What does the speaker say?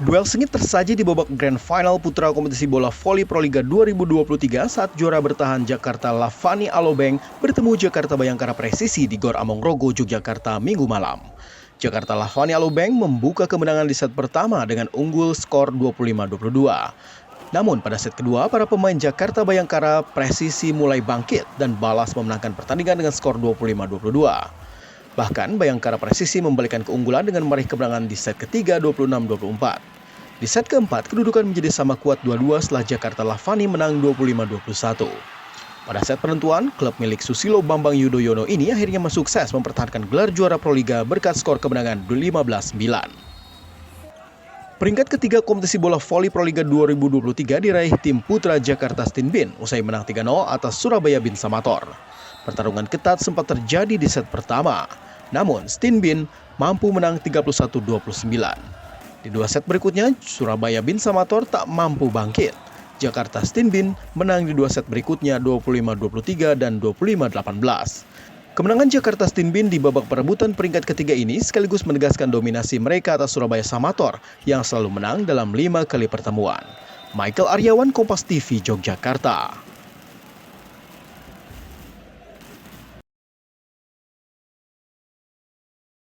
Duel sengit tersaji di babak Grand Final putra kompetisi bola voli Proliga 2023 saat juara bertahan Jakarta Lavani Alobeng bertemu Jakarta Bayangkara Presisi di Gor Among Rogo, Yogyakarta Minggu malam. Jakarta Lavani Alobeng membuka kemenangan di set pertama dengan unggul skor 25-22. Namun pada set kedua, para pemain Jakarta Bayangkara Presisi mulai bangkit dan balas memenangkan pertandingan dengan skor 25-22. Bahkan Bayangkara Presisi membalikan keunggulan dengan meraih kemenangan di set ketiga 26-24. Di set keempat, kedudukan menjadi sama kuat 2-2 setelah Jakarta Lavani menang 25-21. Pada set penentuan, klub milik Susilo Bambang Yudhoyono ini akhirnya sukses mempertahankan gelar juara Proliga berkat skor kemenangan 15-9. Peringkat ketiga kompetisi bola voli Proliga 2023 diraih tim putra Jakarta Stinbin usai menang 3-0 atas Surabaya Bin Samator. Pertarungan ketat sempat terjadi di set pertama, namun Stinbin mampu menang 31-29. Di dua set berikutnya, Surabaya Bin Samator tak mampu bangkit. Jakarta Stinbin menang di dua set berikutnya 25-23 dan 25-18. Kemenangan Jakarta Stinbin di babak perebutan peringkat ketiga ini sekaligus menegaskan dominasi mereka atas Surabaya Samator yang selalu menang dalam 5 kali pertemuan. Michael Aryawan, Kompas TV, Yogyakarta.